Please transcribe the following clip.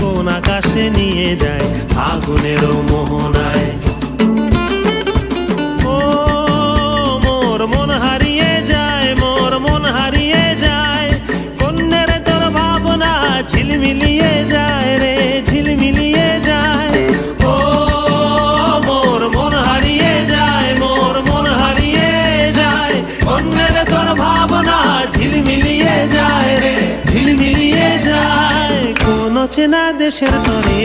কোন আকাশে নিয়ে যায় ফাগুনেরও মোহনায়। ও মোর মন হারিয়ে যায়, মোর মন হারিয়ে যায়, কন্যের তোর ভাবনা ঝিলমিলিয়ে যায় রে, ঝিলমিলিয়ে যায়। ও মোর মন হারিয়ে যায়, মোর মন হারিয়ে যায়, কন্যের তোর ভাবনা ঝিলমিলিয়ে যায় রে, ঝিলমিলিয়ে যায়। কোন চেনা দেশের তরে